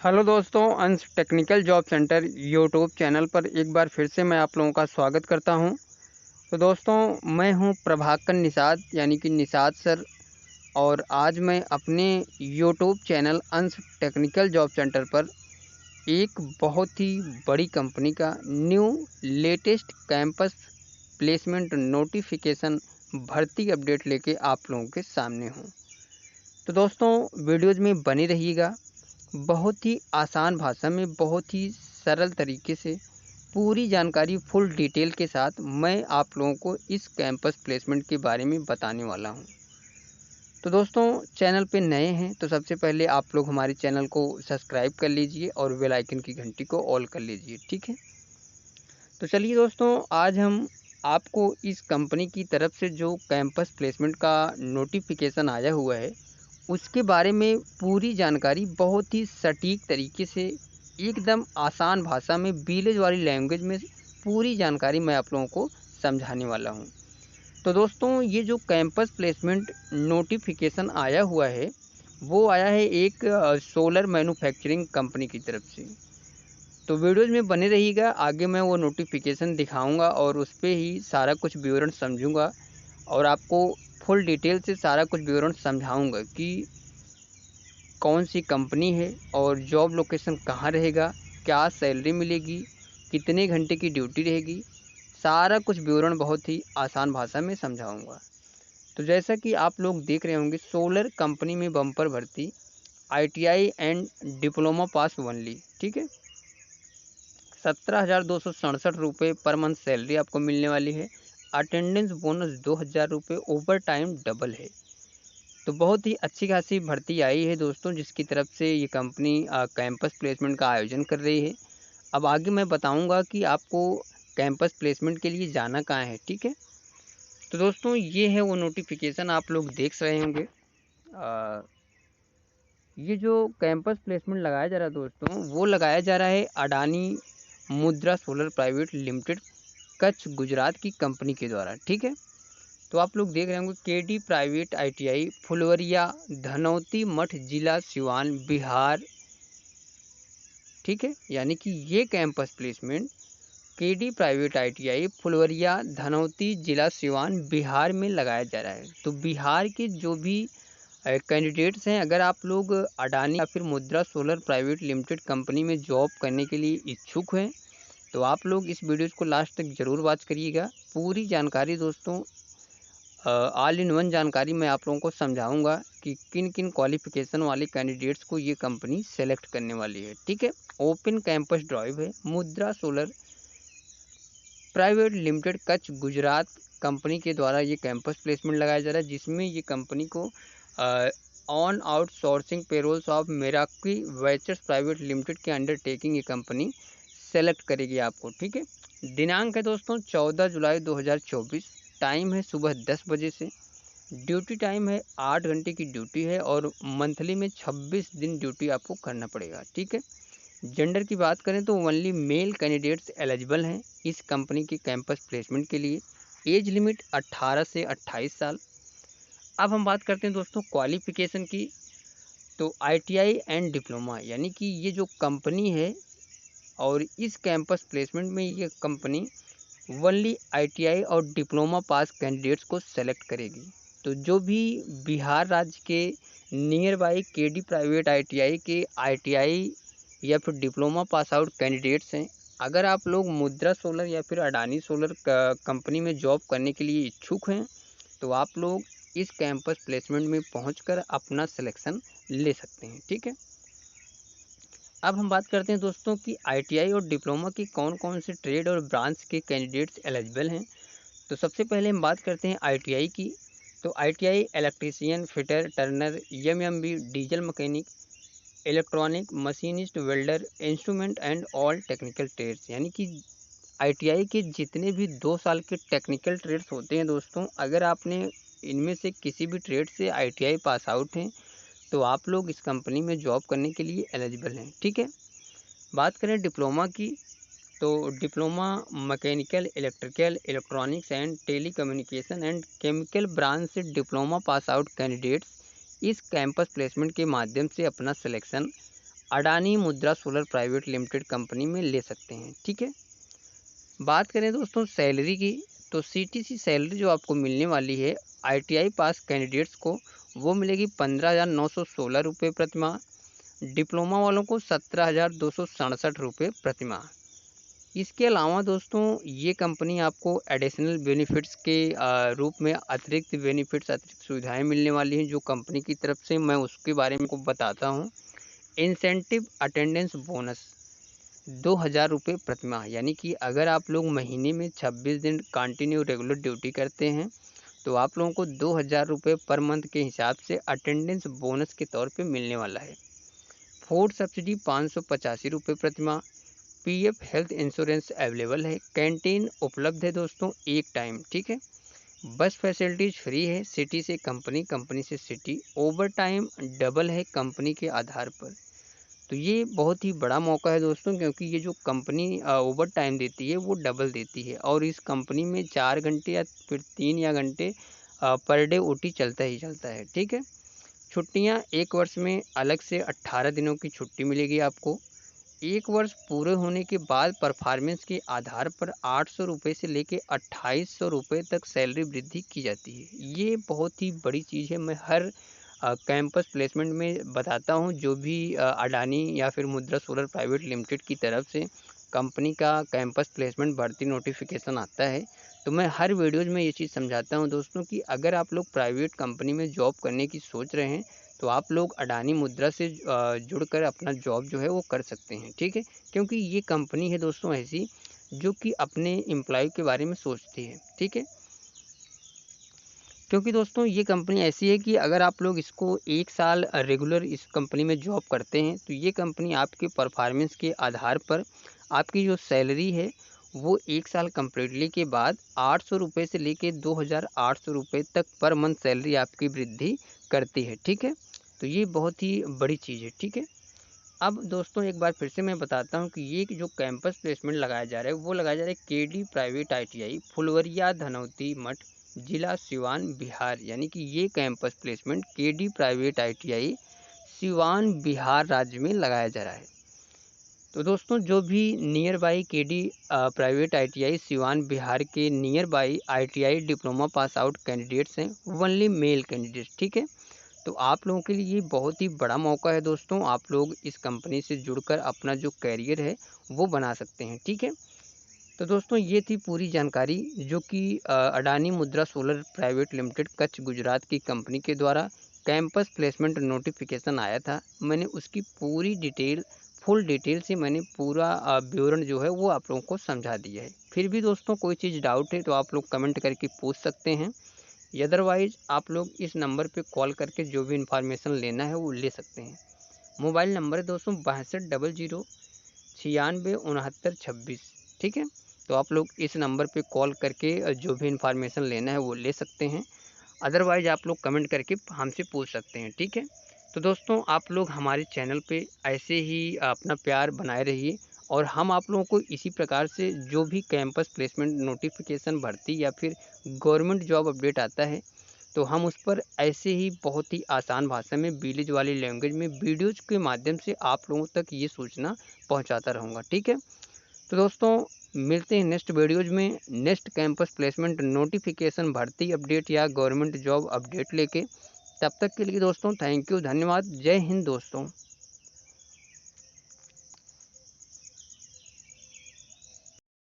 Hello दोस्तों, अंश technical job centre YouTube channel पर एक बार फिर से मैं आप लोगों का स्वागत करता हूं। तो दोस्तों, मैं हूं प्रभाकर निषाद यानी कि निषाद सर। और आज मैं अपने यूट्यूब चैनल अंश टेक्निकल जॉब सेंटर पर एक बहुत ही बड़ी कंपनी का new latest campus placement notification भर्ती अपडेट लेके आप लोगों के सामने हूँ। तो दोस्तों, वीडियोज़ में बने रहिएगा। बहुत ही आसान भाषा में, बहुत ही सरल तरीके से पूरी जानकारी फुल डिटेल के साथ मैं आप लोगों को इस कैंपस प्लेसमेंट के बारे में बताने वाला हूं। तो दोस्तों, चैनल पे नए हैं तो सबसे पहले आप लोग हमारे चैनल को सब्सक्राइब कर लीजिए और बेल आइकन की घंटी को ऑल कर लीजिए, ठीक है। तो चलिए दोस्तों, आज हम आपको इस कंपनी की तरफ से जो कैंपस प्लेसमेंट का नोटिफिकेशन आया हुआ है उसके बारे में पूरी जानकारी बहुत ही सटीक तरीके से, एकदम आसान भाषा में, विलेज वाली लैंग्वेज में पूरी जानकारी मैं आप लोगों को समझाने वाला हूं। तो दोस्तों, ये जो कैंपस प्लेसमेंट नोटिफिकेशन आया हुआ है वो आया है एक सोलर मैन्युफैक्चरिंग कंपनी की तरफ से। तो वीडियोज़ में बने रहिएगा, आगे मैं वो नोटिफिकेशन दिखाऊंगा और उस पे ही सारा कुछ विवरण समझूंगा और आपको फुल डिटेल से सारा कुछ विवरण समझाऊंगा कि कौन सी कंपनी है और जॉब लोकेशन कहाँ रहेगा, क्या सैलरी मिलेगी, कितने घंटे की ड्यूटी रहेगी, सारा कुछ विवरण बहुत ही आसान भाषा में समझाऊंगा। तो जैसा कि आप लोग देख रहे होंगे, सोलर कंपनी में बम्पर भर्ती, ITI and diploma pass only, ठीक है। 17,267 रुपये पर मंथ सैलरी आपको मिलने वाली है। अटेंडेंस बोनस 2,000 रुपये, ओवर टाइम डबल है। तो बहुत ही अच्छी खासी भर्ती आई है दोस्तों, जिसकी तरफ से ये कंपनी कैंपस प्लेसमेंट का आयोजन कर रही है। अब आगे मैं बताऊंगा कि आपको कैंपस प्लेसमेंट के लिए जाना कहाँ है, ठीक है। तो दोस्तों, ये है वो नोटिफिकेशन, आप लोग देख रहे होंगे। ये जो कैंपस प्लेसमेंट लगाया जा रहा है दोस्तों, वो लगाया जा रहा है अडानी मुद्रा solar private limited, Kutch Gujarat की कंपनी के द्वारा, ठीक है। तो आप लोग देख रहे होंगे KD private ITI Phulwaria, Dhanauti मठ, जिला सिवान, बिहार, ठीक है। यानी कि ये campus placement KD private ITI Phulwaria, Dhanauti, जिला सिवान, बिहार में लगाया जा रहा है। तो बिहार के जो भी कैंडिडेट्स हैं, अगर आप लोग अडानी या फिर मुद्रा सोलर प्राइवेट लिमिटेड कंपनी में जॉब करने के लिए इच्छुक हैं तो आप लोग इस वीडियो को लास्ट तक ज़रूर वॉच करिएगा। पूरी जानकारी दोस्तों, ऑल इन वन जानकारी मैं आप लोगों को समझाऊंगा कि किन किन क्वालिफिकेशन वाले कैंडिडेट्स को ये कंपनी सेलेक्ट करने वाली है, ठीक है। ओपन कैंपस ड्राइव है, मुद्रा solar private limited Kutch Gujarat company के द्वारा ये कैंपस प्लेसमेंट लगाया जा रहा है, जिसमें ये कंपनी को on outsourcing payrolls of Meraki ventures private limited के अंडर टेकिंग ये कंपनी सेलेक्ट करेगी आपको, ठीक है। दिनांक है दोस्तों 14 जुलाई 2024। टाइम है सुबह 10 बजे से। ड्यूटी टाइम है 8 घंटे की ड्यूटी है और मंथली में 26 दिन ड्यूटी आपको करना पड़ेगा, ठीक है। जेंडर की बात करें तो ओनली मेल कैंडिडेट्स एलिजिबल हैं इस कंपनी के कैंपस प्लेसमेंट के लिए। एज लिमिट 18 से 28 साल। अब हम बात करते हैं दोस्तों क्वालिफिकेशन की। तो आईटीआई एंड डिप्लोमा, यानी कि ये जो कंपनी है और इस कैंपस प्लेसमेंट में ये कंपनी ओनली आईटीआई और डिप्लोमा पास कैंडिडेट्स को सेलेक्ट करेगी। तो जो भी बिहार राज्य के nearby KD private ITI के आईटीआई या फिर डिप्लोमा पास आउट कैंडिडेट्स हैं, अगर आप लोग मुद्रा सोलर या फिर अडानी सोलर कंपनी में जॉब करने के लिए इच्छुक हैं तो आप लोग इस कैंपस प्लेसमेंट में पहुंचकर अपना सिलेक्शन ले सकते हैं, ठीक है। अब हम बात करते हैं दोस्तों कि आईटीआई और डिप्लोमा की कौन कौन से ट्रेड और ब्रांच के कैंडिडेट्स एलिजिबल हैं। तो सबसे पहले हम बात करते हैं आईटीआई की। तो ITI electrician, fitter, turner, MMB, diesel mechanic, electronic, machinist, welder, instrument and all technical trades, यानी कि आईटीआई के जितने भी 2 साल के टेक्निकल ट्रेड्स होते हैं दोस्तों, अगर आपने इनमें से किसी भी ट्रेड से आईटीआई पास आउट हैं तो आप लोग इस कंपनी में जॉब करने के लिए एलिजिबल हैं, ठीक है। बात करें डिप्लोमा की, तो diploma mechanical, electrical, electronics and telecommunication and chemical branch से डिप्लोमा पास आउट कैंडिडेट्स इस कैंपस प्लेसमेंट के माध्यम से अपना सिलेक्शन अडानी मुद्रा सोलर प्राइवेट लिमिटेड कंपनी में ले सकते हैं। ठीक है, बात करें दोस्तों सैलरी की, तो सीटीसी सैलरी जो आपको मिलने वाली है आईटीआई पास कैंडिडेट्स को, वो मिलेगी 15,916 रुपये प्रतिमाह। डिप्लोमा वालों को 17,267 रुपये प्रतिमाह। इसके अलावा दोस्तों ये कंपनी आपको एडिशनल बेनिफिट्स के रूप में अतिरिक्त बेनिफिट्स, अतिरिक्त सुविधाएं मिलने वाली हैं जो कंपनी की तरफ से, मैं उसके बारे में को बताता हूँ। इंसेंटिव अटेंडेंस बोनस 2,000 रुपये प्रतिमाह, यानी कि अगर आप लोग महीने में 26 दिन कंटिन्यू रेगुलर ड्यूटी करते हैं तो आप लोगों को 2,000 रुपये पर मंथ के हिसाब से अटेंडेंस बोनस के तौर पे मिलने वाला है। फूड सब्सिडी 585 रुपये प्रतिमाह। पीएफ हेल्थ इंश्योरेंस अवेलेबल है। कैंटीन उपलब्ध है दोस्तों एक टाइम। ठीक है, बस फैसिलिटीज़ फ्री है, सिटी से कंपनी, कंपनी से सिटी। ओवर टाइम डबल है कंपनी के आधार पर। तो ये बहुत ही बड़ा मौका है दोस्तों, क्योंकि ये जो कंपनी ओवर टाइम देती है वो डबल देती है, और इस कंपनी में 4 घंटे या फिर 3 या घंटे पर डे ओटी चलता ही चलता है। ठीक है, छुट्टियां एक वर्ष में अलग से 18 दिनों की छुट्टी मिलेगी आपको। एक वर्ष पूरे होने के बाद परफॉर्मेंस के आधार पर 800 रुपये से लेके 2800 रुपये तक सैलरी वृद्धि की जाती है। ये बहुत ही बड़ी चीज़ है, मैं हर कैंपस प्लेसमेंट में बताता हूँ। जो भी अडानी या फिर मुद्रा सोलर प्राइवेट लिमिटेड की तरफ से कंपनी का कैंपस प्लेसमेंट भर्ती नोटिफिकेशन आता है, तो मैं हर वीडियोज़ में ये चीज़ समझाता हूँ दोस्तों कि अगर आप लोग प्राइवेट कंपनी में जॉब करने की सोच रहे हैं तो आप लोग अडानी मुद्रा से जुड़कर अपना जॉब जो है वो कर सकते हैं। ठीक है, क्योंकि ये कंपनी है दोस्तों ऐसी जो कि अपने एम्प्लॉय के बारे में सोचती है। ठीक है, क्योंकि दोस्तों ये कंपनी ऐसी है कि अगर आप लोग इसको एक साल रेगुलर इस कंपनी में जॉब करते हैं तो ये कंपनी आपके परफॉर्मेंस के आधार पर आपकी जो सैलरी है वो एक साल कम्प्लीटली के बाद 800 रुपये से लेके 2,800 रुपये तक पर मंथ सैलरी आपकी वृद्धि करती है। ठीक है, तो ये बहुत ही बड़ी चीज़ है। ठीक है, अब दोस्तों एक बार फिर से मैं बताता हूँ कि ये जो कैंपस प्लेसमेंट लगाया जा रहा है वो लगाया जा रहा है KD private ITI Phulwaria Dhanauti मठ, जिला सिवान बिहार। यानी कि ये campus placement KD private ITI Siwan Bihar राज्य में लगाया जा रहा है। तो दोस्तों जो भी nearby KD private ITI Siwan Bihar के nearby ITI diploma pass out candidates हैं, ओनली मेल कैंडिडेट्स। ठीक है, तो आप लोगों के लिए ये बहुत ही बड़ा मौका है दोस्तों, आप लोग इस कंपनी से जुड़कर अपना जो कैरियर है वो बना सकते हैं। ठीक है, तो दोस्तों ये थी पूरी जानकारी जो कि अडानी मुद्रा solar private limited Kutch Gujarat की कंपनी के द्वारा कैंपस प्लेसमेंट नोटिफिकेशन आया था। मैंने उसकी पूरी डिटेल, फुल डिटेल से मैंने पूरा विवरण जो है वो आप लोगों को समझा दिया है। फिर भी दोस्तों कोई चीज़ डाउट है तो आप लोग कमेंट करके पूछ सकते हैं, अदरवाइज आप लोग इस नंबर पे कॉल करके जो भी इंफॉर्मेशन लेना है वो ले सकते हैं। मोबाइल नंबर है दोस्तों 6200966926। ठीक है, तो आप लोग इस नंबर पे कॉल करके जो भी इंफॉर्मेशन लेना है वो ले सकते हैं, अदरवाइज आप लोग कमेंट करके हमसे पूछ सकते हैं। ठीक है, तो दोस्तों आप लोग हमारे चैनल पे ऐसे ही अपना प्यार बनाए रहिए, और हम आप लोगों को इसी प्रकार से जो भी कैंपस प्लेसमेंट नोटिफिकेशन भर्ती या फिर गवर्नमेंट जॉब अपडेट आता है तो हम उस पर ऐसे ही बहुत ही आसान भाषा में विलेज वाली लैंग्वेज में वीडियोज़ के माध्यम से आप लोगों तक ये सूचना पहुंचाता रहूँगा। ठीक है, तो दोस्तों मिलते हैं नेक्स्ट वीडियोज़ में, नेक्स्ट कैंपस प्लेसमेंट नोटिफिकेशन भर्ती अपडेट या गवर्नमेंट जॉब अपडेट लेके। तब तक के लिए दोस्तों थैंक यू, धन्यवाद, जय हिंद दोस्तों।